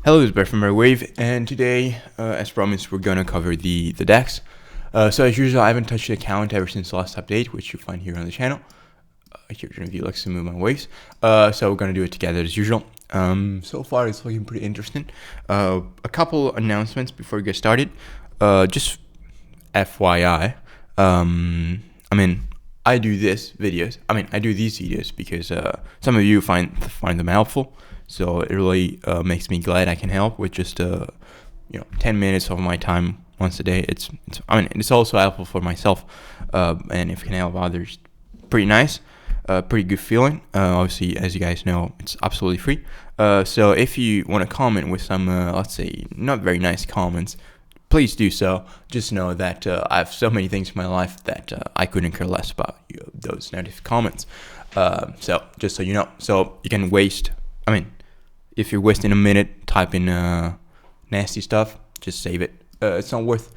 Hello, it's Brett from Elliott Wave, and today, as promised, we're going to cover the DAX. So as usual, I haven't touched the account ever since the last update, which you'll find here on the channel. Here to review likes to move my waves. So we're going to do it together as usual. So far, it's looking pretty interesting. A couple announcements before we get started. Just FYI, I do these videos because some of you find them helpful. So it really makes me glad I can help with just 10 minutes of my time once a day. It's also helpful for myself, and if it can help others, pretty nice, pretty good feeling. Obviously, as you guys know, it's absolutely free. So if you want to comment with some, let's say, not very nice comments, please do so. Just know that I have so many things in my life that I couldn't care less about those negative comments. So just so you know, so you can waste. If you're wasting a minute typing nasty stuff, just save it. It's not worth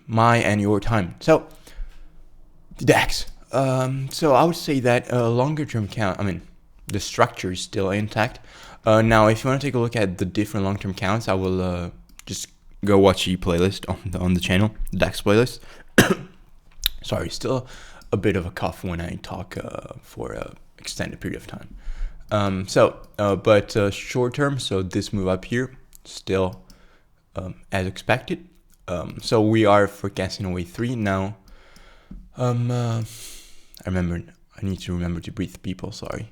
my and your time. So the DAX. So I would say that longer term count. The structure is still intact. Now, if you want to take a look at the different long term counts, I will just go watch the playlist on the channel, the DAX playlist. Sorry, still a bit of a cough when I talk for an extended period of time. But short term, so this move up here, still as expected. So we are forecasting a wave 3 now. I need to remember to breathe, people. Sorry,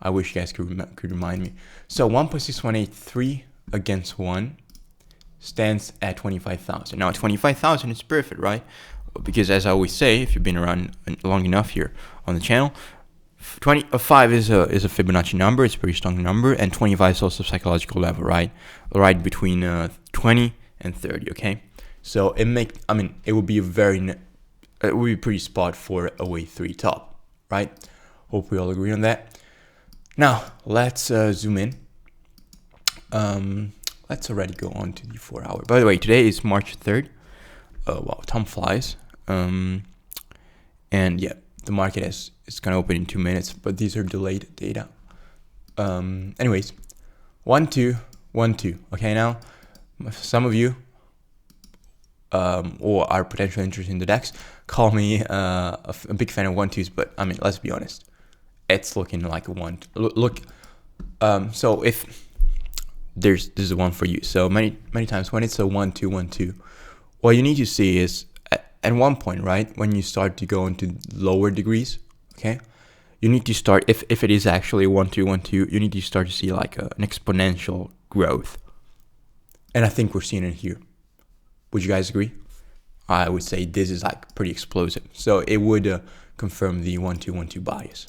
I wish you guys could remind me. So 1.6183 against 1 stands at 25,000. Now 25,000 is perfect, right? Because as I always say, if you've been around long enough here on the channel, 5 is a Fibonacci number. It's a pretty strong number, and 25 is also a psychological level, right? Right between 20 and 30. Okay, so it would be pretty spot for a wave 3 top, right? Hope we all agree on that. Now let's zoom in. Let's already go on to the 4 hour. By the way, today is March 3rd. Wow, time flies. And yeah, the market is gonna open in 2 minutes, but these are delayed data. Anyways, 1 2 1 2. Okay, now some of you or are potentially interested in the DAX call me a big fan of 1 2s, but let's be honest, it's looking like a 1. Look, so if there's a one for you, so many times when it's a 1 2 1 2, what you need to see is at one point, right, when you start to go into lower degrees, okay, you need to start, if it is actually 1 2 1 2, you need to start to see like an exponential growth, and I think we're seeing it here. Would you guys agree? I would say this is like pretty explosive, so it would confirm the 1 2 1 2 bias.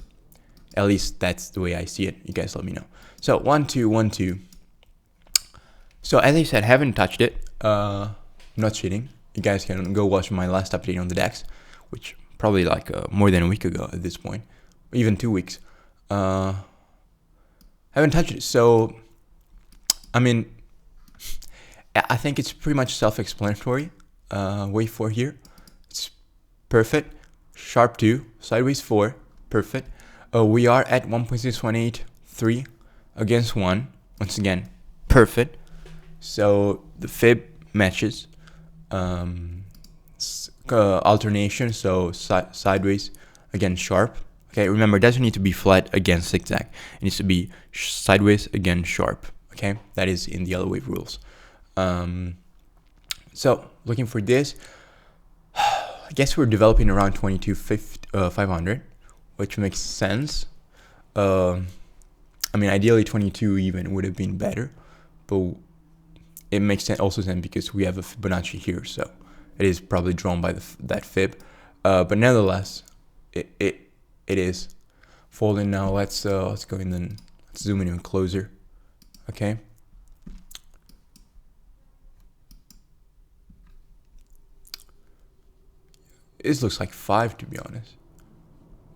At least that's the way I see it. You guys let me know. So 1 2 1 2. So as I said, haven't touched it. Not cheating. You guys can go watch my last update on the DAX, which probably like more than a week ago at this point, even 2 weeks. Haven't touched it. So, I think it's pretty much self-explanatory. Wave 4 here, it's perfect. Sharp 2, sideways 4, perfect. We are at 1.6183 against 1. Once again, perfect. So the fib matches. Alternation, so sideways again sharp. Okay, remember, it doesn't need to be flat against zigzag. It needs to be sideways again sharp. Okay, that is in the Elliott Wave rules. So looking for this, I guess we're developing around 22,500, which makes sense. Ideally 22 even would have been better, but it makes sense because we have a Fibonacci here, so it is probably drawn by that fib. But nevertheless, it is folding now. Let's go in, then let's zoom in even closer. Okay. This looks like 5, to be honest.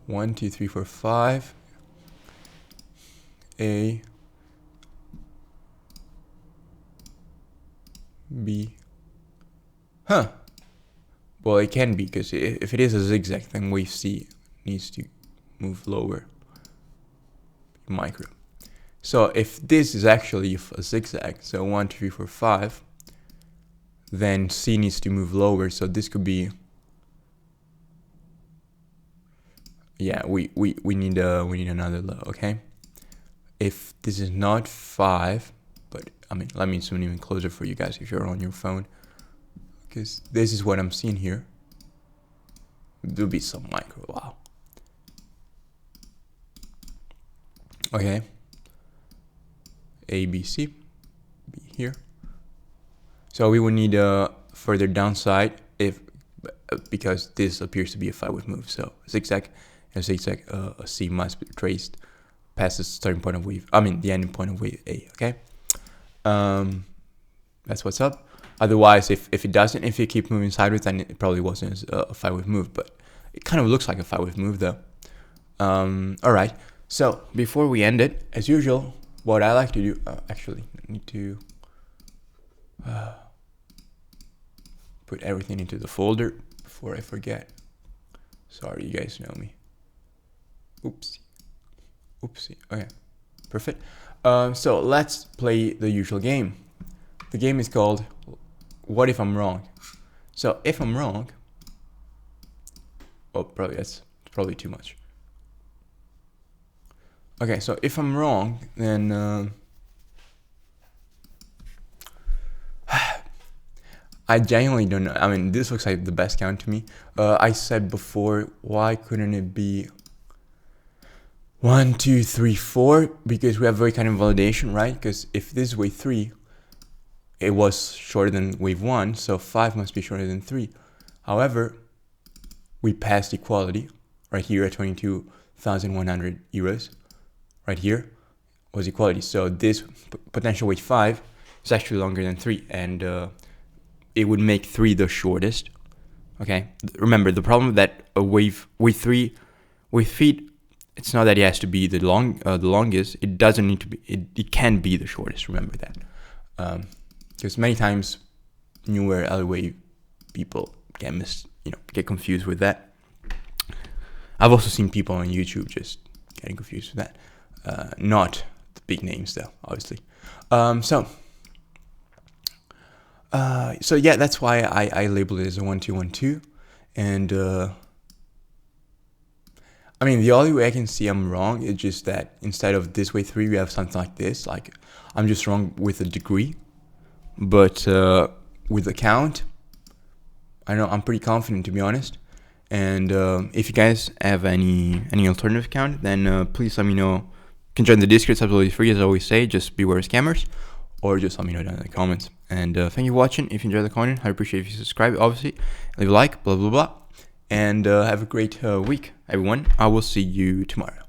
1 2 3 4 5. A, B. Huh. Well, it can be, because if it is a zigzag, then wave C needs to move lower. Micro. So if this is actually a zigzag, so 1, 2, 3, 4, 5, then C needs to move lower. So this could be, yeah, we need another low. Okay, if this is not 5, but I mean, let me zoom even closer for you guys if you're on your phone, because this is what I'm seeing here. There'll be some micro. Wow. Okay. A, B, C, B here. So we will need a further downside because this appears to be a 5-wave move. So zigzag, a C must be traced past the starting point of wave. I mean the ending point of wave A. Okay. That's what's up. Otherwise, if it doesn't, if it keeps moving sideways, then it probably wasn't a 5-wave move. But it kind of looks like a 5-wave move though. All right. So before we end it, as usual, what I like to do, actually, I need to put everything into the folder before I forget. Sorry, you guys know me. Oopsie. Okay, perfect. So let's play the usual game. The game is called What If I'm Wrong? So if I'm wrong, oh, that's probably too much. Okay, so if I'm wrong, then I genuinely don't know. I mean, this looks like the best count to me. I said before, why couldn't it be 1, 2, 3, 4? Because we have very kind of validation, right? Because if this is wave 3, it was shorter than wave 1, so 5 must be shorter than 3. However, we passed equality right here at 22,100 euros. Right here was equality. So this potential wave 5 is actually longer than 3, and it would make 3 the shortest. Okay. Remember the problem that a wave 3 wave feet. It's not that it has to be the longest. It doesn't need to be. It can be the shortest. Remember that, because many times newer Elliott Wave people get confused with that. I've also seen people on YouTube just getting confused with that. Not the big names though, obviously. So yeah, that's why I labeled it as a 1-2-1-2, and I mean the only way I can see I'm wrong is just that instead of this wave 3 we have something like this. Like I'm just wrong with a degree, but with the count, I know I'm pretty confident, to be honest. And if you guys have any alternative count, then please let me know. You can join the Discord, it's absolutely free, as I always say. Just beware scammers, or just let me know down in the comments. And thank you for watching. If you enjoyed the content, I appreciate if you subscribe, obviously, leave a like, blah blah blah, and have a great week, everyone. I will see you tomorrow.